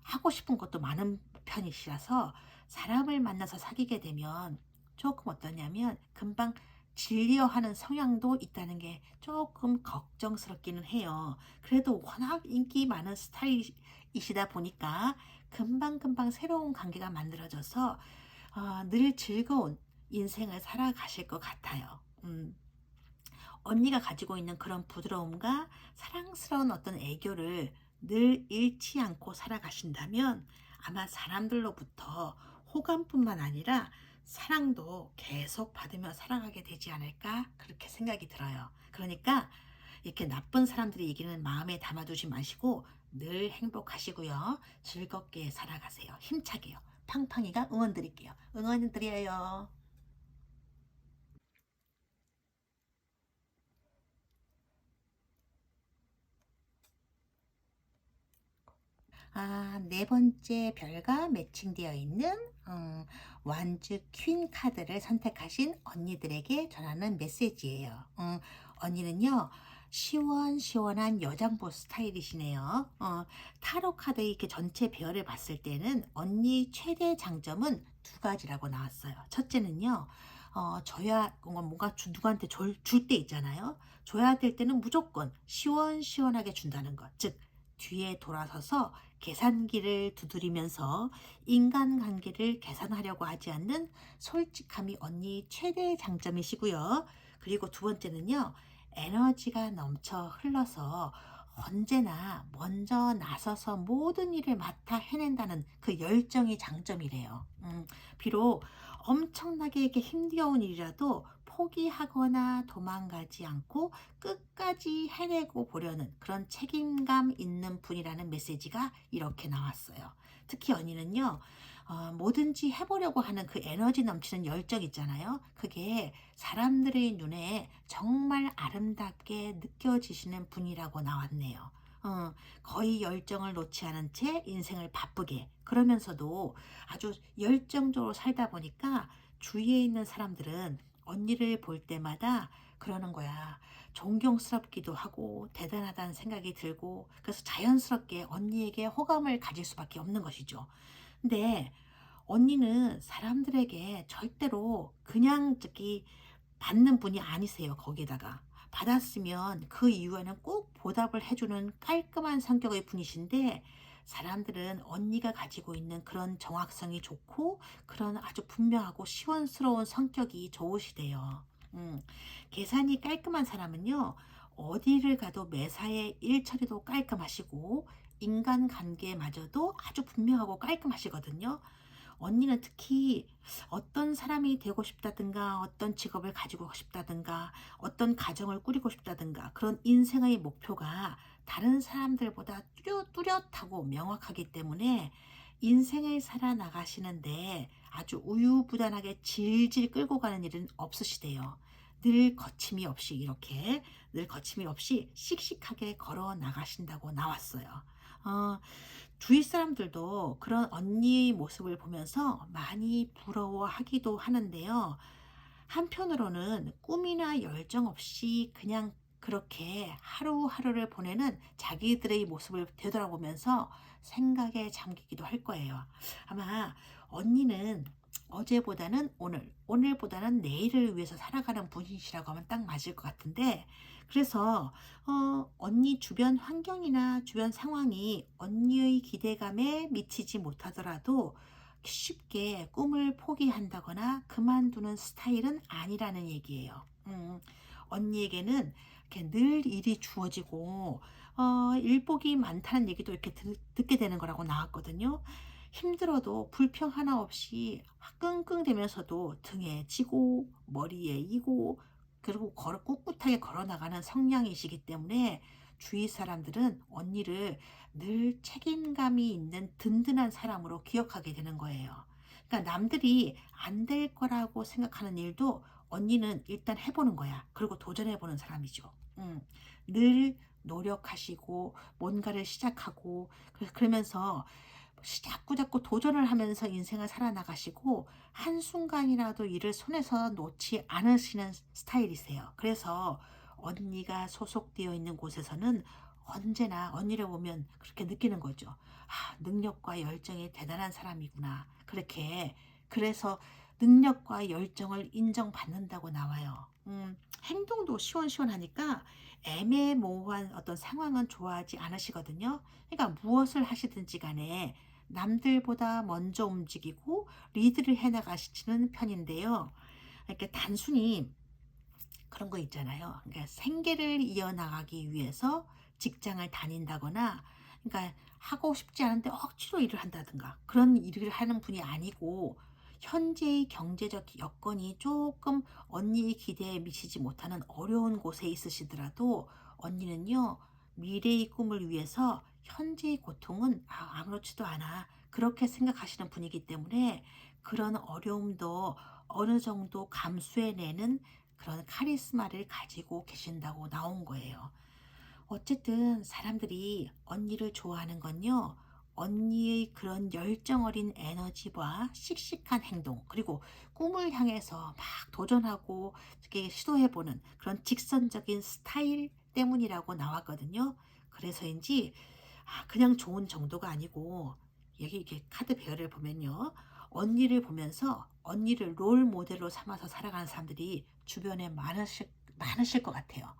하고 싶은 것도 많은 편이시라서 사람을 만나서 사귀게 되면 조금 어떠냐면 금방 질려하는 성향도 있다는 게 조금 걱정스럽기는 해요. 그래도 워낙 인기 많은 스타일이시다 보니까 금방금방 새로운 관계가 만들어져서 늘 즐거운 인생을 살아가실 것 같아요. 언니가 가지고 있는 그런 부드러움과 사랑스러운 어떤 애교를 늘 잃지 않고 살아가신다면 아마 사람들로부터 호감뿐만 아니라 사랑도 계속 받으며 살아가게 되지 않을까 그렇게 생각이 들어요. 그러니까 이렇게 나쁜 사람들이 얘기는 마음에 담아두지 마시고 늘 행복하시고요. 즐겁게 살아가세요. 힘차게요. 팡팡이가 응원 드릴게요. 응원 드려요. 네 번째 별과 매칭되어 있는 완주 퀸 카드를 선택하신 언니들에게 전하는 메시지예요. 언니는요, 시원시원한 여장부 스타일이시네요. 타로 카드 이렇게 전체 배열을 봤을 때는 언니 최대 장점은 두 가지라고 나왔어요. 첫째는요, 뭔가 누구한테 줄 때 있잖아요. 줘야 될 때는 무조건 시원시원하게 준다는 것. 즉, 뒤에 돌아서서 계산기를 두드리면서 인간관계를 계산하려고 하지 않는 솔직함이 언니 최대 장점이시고요. 그리고 두 번째는요. 에너지가 넘쳐 흘러서 언제나 먼저 나서서 모든 일을 맡아 해낸다는 그 열정이 장점이래요. 비록 엄청나게 이렇게 힘겨운 일이라도 포기하거나 도망가지 않고 끝까지 해내고 보려는 그런 책임감 있는 분이라는 메시지가 이렇게 나왔어요. 특히 언니는요, 뭐든지 해보려고 하는 그 에너지 넘치는 열정 있잖아요. 그게 사람들의 눈에 정말 아름답게 느껴지시는 분이라고 나왔네요. 거의 열정을 놓지 않은 채 인생을 바쁘게 그러면서도 아주 열정적으로 살다 보니까 주위에 있는 사람들은 언니를 볼 때마다 그러는 거야. 존경스럽기도 하고 대단하다는 생각이 들고 그래서 자연스럽게 언니에게 호감을 가질 수밖에 없는 것이죠. 근데 언니는 사람들에게 절대로 그냥 저기 받는 분이 아니세요. 거기에다가 받았으면 그 이후에는 꼭 보답을 해주는 깔끔한 성격의 분이신데 사람들은 언니가 가지고 있는 그런 정확성이 좋고 그런 아주 분명하고 시원스러운 성격이 좋으시대요. 음, 계산이 깔끔한 사람은요, 어디를 가도 매사에 일 처리도 깔끔하시고 인간관계마저도 아주 분명하고 깔끔하시거든요. 언니는 특히 어떤 사람이 되고 싶다든가 어떤 직업을 가지고 싶다든가 어떤 가정을 꾸리고 싶다든가 그런 인생의 목표가 다른 사람들보다 뚜렷하고 명확하기 때문에 인생을 살아나가시는데 아주 우유부단하게 질질 끌고 가는 일은 없으시대요. 늘 거침이 없이 이렇게 늘 거침이 없이 씩씩하게 걸어 나가신다고 나왔어요. 어, 주위 사람들도 그런 언니의 모습을 보면서 많이 부러워하기도 하는데요. 한편으로는 꿈이나 열정 없이 그냥 그렇게 하루하루를 보내는 자기들의 모습을 되돌아보면서 생각에 잠기기도 할 거예요. 아마 언니는 어제보다는 오늘, 오늘보다는 내일을 위해서 살아가는 분이시라고 하면 딱 맞을 것 같은데, 그래서 언니 주변 환경이나 주변 상황이 언니의 기대감에 미치지 못하더라도 쉽게 꿈을 포기한다거나 그만두는 스타일은 아니라는 얘기예요. 언니에게는 이렇게 늘 일이 주어지고 일복이 많다는 얘기도 이렇게 듣게 되는 거라고 나왔거든요. 힘들어도 불평 하나 없이 끙끙대면서도 등에 지고 머리에 이고 그리고 꿋꿋하게 걸어나가는 성향이시기 때문에 주위 사람들은 언니를 늘 책임감이 있는 든든한 사람으로 기억하게 되는 거예요. 그러니까 남들이 안 될 거라고 생각하는 일도 언니는 일단 해보는 거야. 그리고 도전해보는 사람이죠. 늘 노력하시고 뭔가를 시작하고 그러면서 자꾸자꾸 도전을 하면서 인생을 살아나가시고 한순간이라도 일을 손에서 놓지 않으시는 스타일이세요. 그래서 언니가 소속되어 있는 곳에서는 언제나 언니를 보면 그렇게 느끼는 거죠. '아 능력과 열정이 대단한 사람이구나.' 그렇게 그래서 능력과 열정을 인정받는다고 나와요. 행동도 시원시원하니까 애매모호한 어떤 상황은 좋아하지 않으시거든요. 그러니까 무엇을 하시든지 간에 남들보다 먼저 움직이고 리드를 해 나가시는 편인데요. 이렇게 단순히 그런 거 있잖아요. 그러니까 생계를 이어나가기 위해서 직장을 다닌다거나 그러니까 하고 싶지 않은데 억지로 일을 한다든가 그런 일을 하는 분이 아니고 현재의 경제적 여건이 조금 언니의 기대에 미치지 못하는 어려운 곳에 있으시더라도 언니는요, 미래의 꿈을 위해서 현재의 고통은 아무렇지도 않아. 그렇게 생각하시는 분이기 때문에 그런 어려움도 어느 정도 감수해내는 그런 카리스마를 가지고 계신다고 나온 거예요. 어쨌든 사람들이 언니를 좋아하는 건요. 언니의 그런 열정 어린 에너지와 씩씩한 행동, 그리고 꿈을 향해서 막 도전하고 이렇게 시도해보는 그런 직선적인 스타일 때문이라고 나왔거든요. 그래서인지 그냥 좋은 정도가 아니고 여기 이렇게 카드 배열을 보면요. 언니를 보면서 언니를 롤 모델로 삼아서 살아가는 사람들이 주변에 많으실 것 같아요.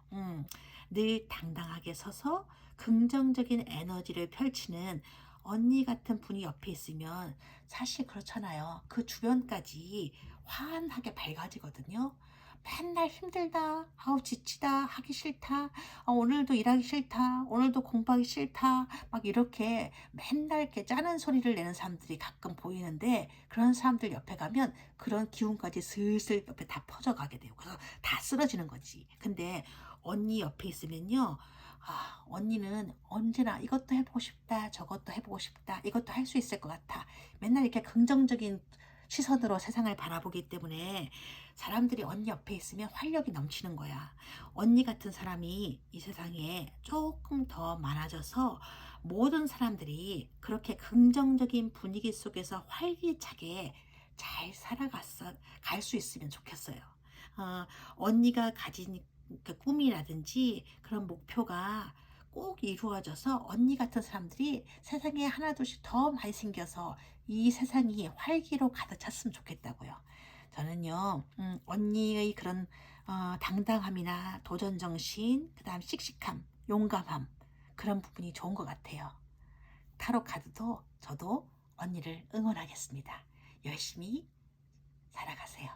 늘 당당하게 서서 긍정적인 에너지를 펼치는 언니 같은 분이 옆에 있으면 사실 그렇잖아요. 그 주변까지 환하게 밝아지거든요. 맨날 힘들다, 아우 지치다, 하기 싫다, 오늘도 일하기 싫다, 오늘도 공부하기 싫다, 막 이렇게 맨날 이렇게 짜는 소리를 내는 사람들이 가끔 보이는데 그런 사람들 옆에 가면 그런 기운까지 슬슬 옆에 다 퍼져가게 돼요. 그래서 다 쓰러지는 거지. 근데 언니 옆에 있으면요. 언니는 언제나 이것도 해보고 싶다, 저것도 해보고 싶다, 이것도 할 수 있을 것 같아. 맨날 이렇게 긍정적인 시선으로 세상을 바라보기 때문에 사람들이 언니 옆에 있으면 활력이 넘치는 거야. 언니 같은 사람이 이 세상에 조금 더 많아져서 모든 사람들이 그렇게 긍정적인 분위기 속에서 활기차게 잘 살아갔어 갈 수 있으면 좋겠어요. 언니가 가진 그 꿈이라든지 그런 목표가 꼭 이루어져서 언니 같은 사람들이 세상에 하나둘씩 더 많이 생겨서 이 세상이 활기로 가득 찼으면 좋겠다고요. 저는요, 언니의 그런 당당함이나 도전 정신, 그다음 씩씩함, 용감함 그런 부분이 좋은 것 같아요. 타로 카드도 저도 언니를 응원하겠습니다. 열심히 살아가세요.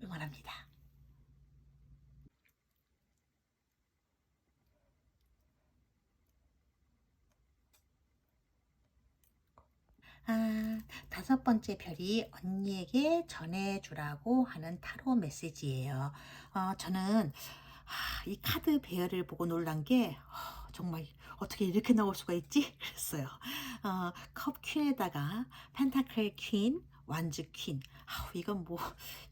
응원합니다. 다섯 번째 별이 언니에게 전해주라고 하는 타로 메시지예요. 저는 이 카드 배열을 보고 놀란 게 정말 '어떻게 이렇게 나올 수가 있지?' 그랬어요. 컵 퀸에다가 펜타클 퀸, 완즈 퀸. 이건 뭐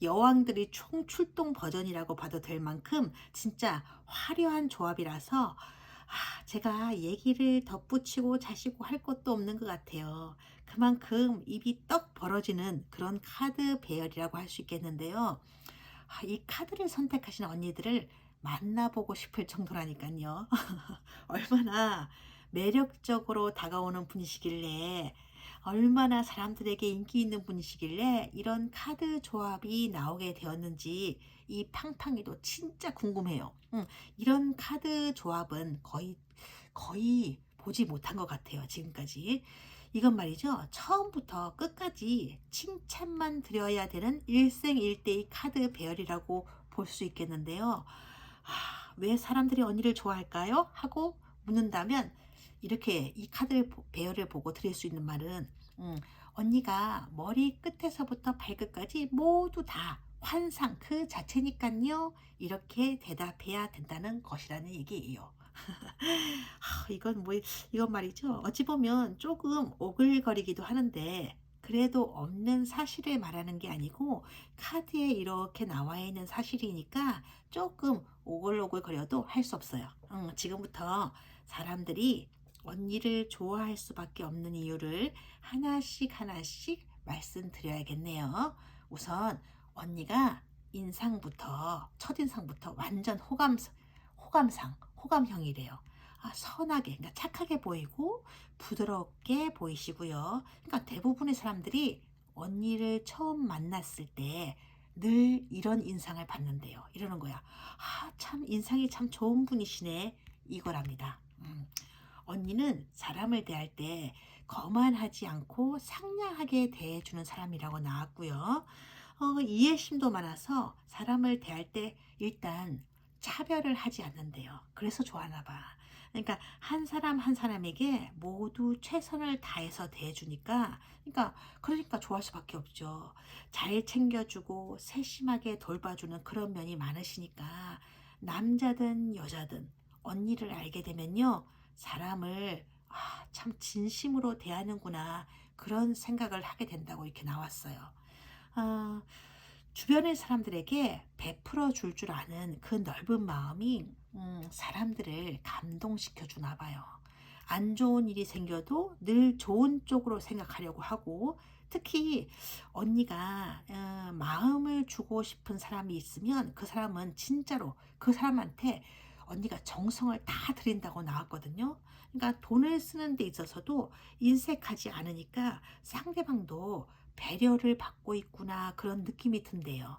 여왕들의 총출동 버전이라고 봐도 될 만큼 진짜 화려한 조합이라서 제가 얘기를 덧붙이고 자시고 할 것도 없는 것 같아요. 그만큼 입이 떡 벌어지는 그런 카드 배열이라고 할 수 있겠는데요. 이 카드를 선택하신 언니들을 만나보고 싶을 정도라니깐요. 얼마나 매력적으로 다가오는 분이시길래 얼마나 사람들에게 인기 있는 분이시길래 이런 카드 조합이 나오게 되었는지 이 팡팡이도 진짜 궁금해요. 이런 카드 조합은 거의 보지 못한 것 같아요, 지금까지. 이건 말이죠. 처음부터 끝까지 칭찬만 드려야 되는 일생일대의 카드 배열이라고 볼 수 있겠는데요. 왜 사람들이 언니를 좋아할까요? 하고 묻는다면 이렇게 이 카드 배열을 보고 드릴 수 있는 말은 언니가 머리 끝에서부터 발끝까지 모두 다 환상 그 자체니깐요. 이렇게 대답해야 된다는 것이라는 얘기예요. 이건 뭐 이건 말이죠. 어찌 보면 조금 오글거리기도 하는데 그래도 없는 사실을 말하는 게 아니고 카드에 이렇게 나와 있는 사실이니까 조금 오글오글거려도 할 수 없어요. 지금부터 사람들이 언니를 좋아할 수밖에 없는 이유를 하나씩 하나씩 말씀드려야겠네요. 우선 언니가 인상부터 첫인상부터 완전 호감상, 호감형이래요. 선하게, 그러니까 착하게 보이고 부드럽게 보이시고요. 그러니까 대부분의 사람들이 언니를 처음 만났을 때 늘 이런 인상을 받는데요. 이러는 거야. 참 인상이 참 좋은 분이시네. 이거랍니다. 언니는 사람을 대할 때 거만하지 않고 상냥하게 대해주는 사람이라고 나왔고요. 이해심도 많아서 사람을 대할 때 일단 차별을 하지 않는데요. 그래서 좋아하나 봐. 그러니까 한 사람 한 사람에게 모두 최선을 다해서 대해주니까, 그러니까 좋아할 수밖에 없죠. 잘 챙겨주고 세심하게 돌봐주는 그런 면이 많으시니까 남자든 여자든 언니를 알게 되면요, 사람을 참 진심으로 대하는구나, 그런 생각을 하게 된다고 이렇게 나왔어요. 아, 주변의 사람들에게 베풀어 줄 아는 그 넓은 마음이 사람들을 감동시켜 주나 봐요. 안 좋은 일이 생겨도 늘 좋은 쪽으로 생각하려고 하고, 특히 언니가 마음을 주고 싶은 사람이 있으면 그 사람은 진짜로 그 사람한테 언니가 정성을 다 들인다고 나왔거든요. 그러니까 돈을 쓰는 데 있어서도 인색하지 않으니까 상대방도 배려를 받고 있구나, 그런 느낌이 든대요.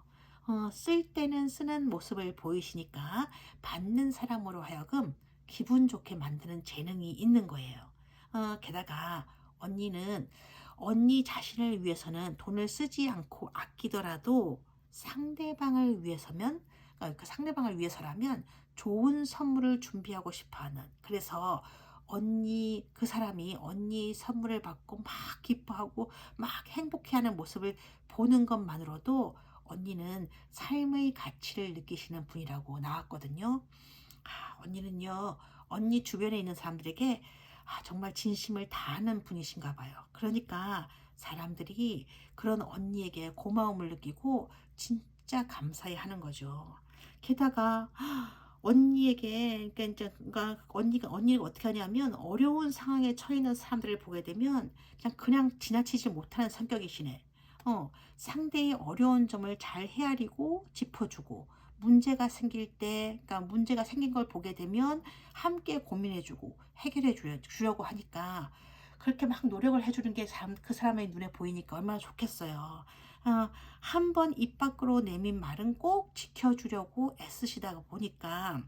쓸 때는 쓰는 모습을 보이시니까 받는 사람으로 하여금 기분 좋게 만드는 재능이 있는 거예요. 게다가 언니는 언니 자신을 위해서는 돈을 쓰지 않고 아끼더라도 상대방을 위해서면, 그 상대방을 위해서라면 좋은 선물을 준비하고 싶어하는, 그래서 언니, 그 사람이 언니 선물을 받고 막 기뻐하고 막 행복해하는 모습을 보는 것만으로도 언니는 삶의 가치를 느끼시는 분이라고 나왔거든요. 언니는요, 언니 주변에 있는 사람들에게 정말 진심을 다하는 분이신가 봐요. 그러니까 사람들이 그런 언니에게 고마움을 느끼고 진짜 감사해 하는 거죠. 게다가 언니에게, 언니가 어떻게 하냐면, 어려운 상황에 처해 있는 사람들을 보게 되면 그냥 지나치지 못하는 성격이시네. 상대의 어려운 점을 잘 헤아리고 짚어주고, 문제가 생길 때, 문제가 생긴 걸 보게 되면 함께 고민해주고 해결해 주려고 하니까, 그렇게 막 노력을 해주는 게 그 사람의 눈에 보이니까 얼마나 좋겠어요. 한 번 입 밖으로 내민 말은 꼭 지켜주려고 애쓰시다 보니까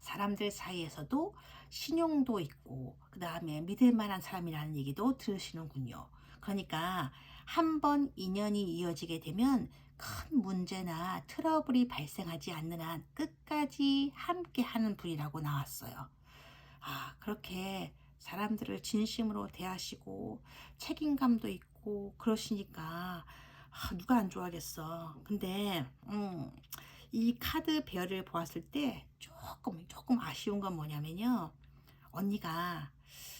사람들 사이에서도 신용도 있고, 그 다음에 믿을 만한 사람이라는 얘기도 들으시는군요. 그러니까 한 번 인연이 이어지게 되면 큰 문제나 트러블이 발생하지 않는 한 끝까지 함께 하는 분이라고 나왔어요. 그렇게 사람들을 진심으로 대하시고 책임감도 있고 그러시니까 누가 안 좋아하겠어. 근데 이 카드 배열을 보았을 때 조금 아쉬운 건 뭐냐면요, 언니가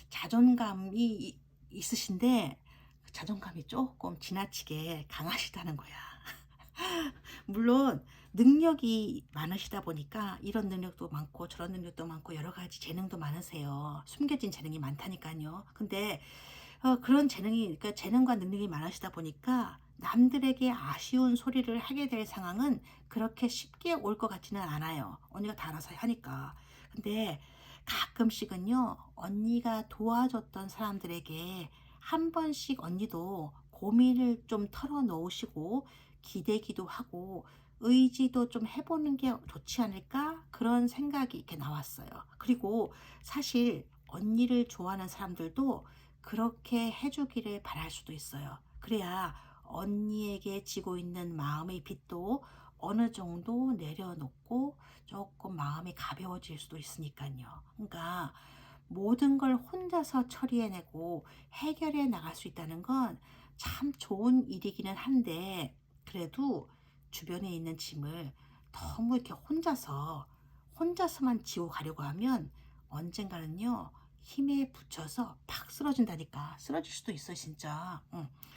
자존감이 있으신데 그 자존감이 조금 지나치게 강하시다는 거야. 물론 능력이 많으시다 보니까 이런 능력도 많고 저런 능력도 많고 여러 가지 재능도 많으세요. 숨겨진 재능이 많다니까요. 근데 그런 재능이, 그러니까 재능과 능력이 많으시다 보니까 남들에게 아쉬운 소리를 하게 될 상황은 그렇게 쉽게 올 것 같지는 않아요. 언니가 다 알아서 하니까. 근데 가끔씩은요, 언니가 도와줬던 사람들에게 한 번씩 언니도 고민을 좀 털어놓으시고 기대기도 하고 의지도 좀 해보는 게 좋지 않을까, 그런 생각이 이렇게 나왔어요. 그리고 사실 언니를 좋아하는 사람들도 그렇게 해주기를 바랄 수도 있어요. 그래야 언니에게 지고 있는 마음의 빚도 어느 정도 내려놓고 조금 마음이 가벼워질 수도 있으니까요. 그러니까 모든 걸 혼자서 처리해내고 해결해 나갈 수 있다는 건 참 좋은 일이기는 한데, 그래도 주변에 있는 짐을 너무 이렇게 혼자서만 지고 가려고 하면 언젠가는요, 힘에 부쳐서 팍 쓰러진다니까. 쓰러질 수도 있어 진짜.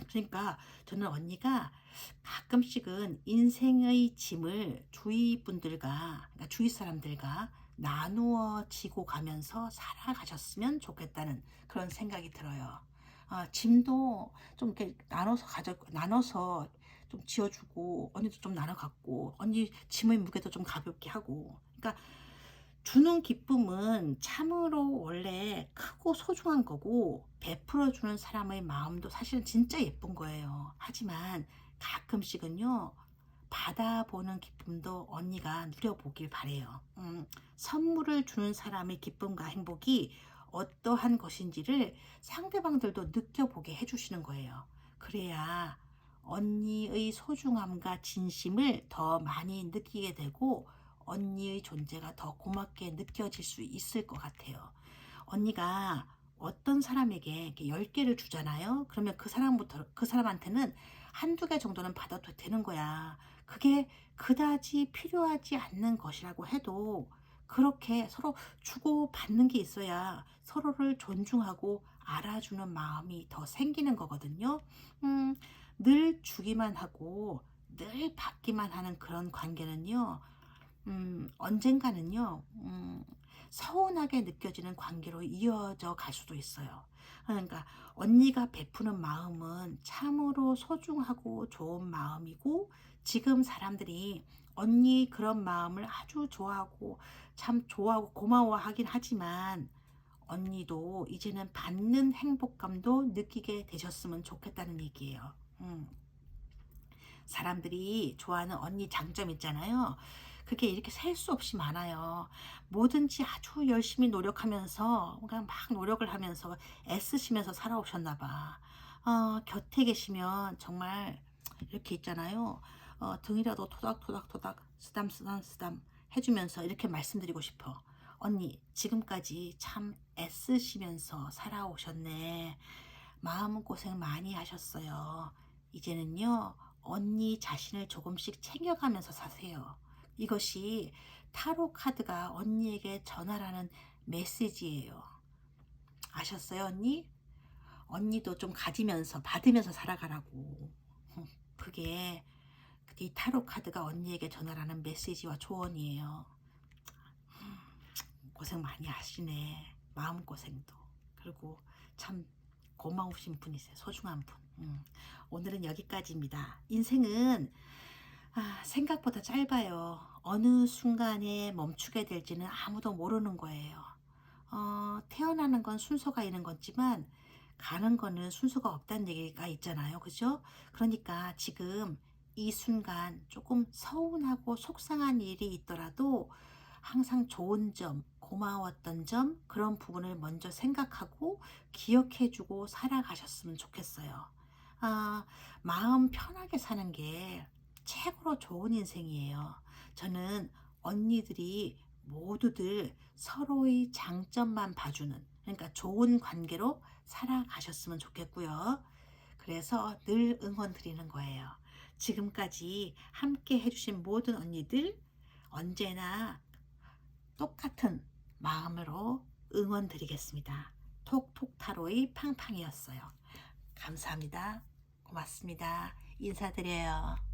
그러니까 저는 언니가 가끔씩은 인생의 짐을 주위 분들과, 그러니까 주위 사람들과 나누어 지고 가면서 살아가셨으면 좋겠다는 그런 생각이 들어요. 짐도 좀 이렇게 나눠서 좀 지어주고, 언니도 좀 나눠 갖고, 언니 짐의 무게도 좀 가볍게 하고. 그러니까 주는 기쁨은 참으로 원래 크고 소중한 거고, 베풀어 주는 사람의 마음도 사실은 진짜 예쁜 거예요. 하지만 가끔씩은요, 받아보는 기쁨도 언니가 누려보길 바래요. 선물을 주는 사람의 기쁨과 행복이 어떠한 것인지를 상대방들도 느껴보게 해주시는 거예요. 그래야 언니의 소중함과 진심을 더 많이 느끼게 되고, 언니의 존재가 더 고맙게 느껴질 수 있을 것 같아요. 언니가 어떤 사람에게 이렇게 10개를 주잖아요. 그러면 그 사람한테는 한두 개 정도는 받아도 되는 거야. 그게 그다지 필요하지 않는 것이라고 해도 그렇게 서로 주고받는 게 있어야 서로를 존중하고 알아주는 마음이 더 생기는 거거든요. 음, 늘 주기만 하고 늘 받기만 하는 그런 관계는요, 언젠가는요, 서운하게 느껴지는 관계로 이어져 갈 수도 있어요. 그러니까 언니가 베푸는 마음은 참으로 소중하고 좋은 마음이고, 지금 사람들이 언니 그런 마음을 아주 좋아하고 참 좋아하고 고마워하긴 하지만, 언니도 이제는 받는 행복감도 느끼게 되셨으면 좋겠다는 얘기예요. 사람들이 좋아하는 언니 장점 있잖아요. 그게 이렇게 셀 수 없이 많아요. 뭐든지 아주 열심히 노력하면서, 그냥 막 노력을 하면서 애쓰시면서 살아오셨나 봐. 곁에 계시면 정말 이렇게 있잖아요. 등이라도 토닥토닥토닥 쓰담쓰담쓰담 해주면서 이렇게 말씀드리고 싶어. 언니, 지금까지 참 애쓰시면서 살아오셨네. 마음고생 많이 하셨어요. 이제는요, 언니 자신을 조금씩 챙겨가면서 사세요. 이것이 타로 카드가 언니에게 전하라는 메시지예요. 아셨어요, 언니? 언니도 좀 가지면서 받으면서 살아가라고. 그게 이 타로 카드가 언니에게 전하라는 메시지와 조언이에요. 고생 많이 하시네. 마음고생도. 그리고 참 고마우신 분이세요. 소중한 분. 오늘은 여기까지입니다. 인생은 생각보다 짧아요. 어느 순간에 멈추게 될지는 아무도 모르는 거예요. 태어나는 건 순서가 있는 거지만 가는 거는 순서가 없다는 얘기가 있잖아요. 그죠? 그러니까 지금 이 순간 조금 서운하고 속상한 일이 있더라도 항상 좋은 점, 고마웠던 점, 그런 부분을 먼저 생각하고 기억해주고 살아가셨으면 좋겠어요. 아, 마음 편하게 사는 게 최고로 좋은 인생이에요. 저는 언니들이 모두들 서로의 장점만 봐주는, 그러니까 좋은 관계로 살아가셨으면 좋겠고요. 그래서 늘 응원 드리는 거예요. 지금까지 함께 해주신 모든 언니들, 언제나 똑같은 마음으로 응원 드리겠습니다. 톡톡타로의 팡팡이었어요. 감사합니다. 고맙습니다. 인사드려요.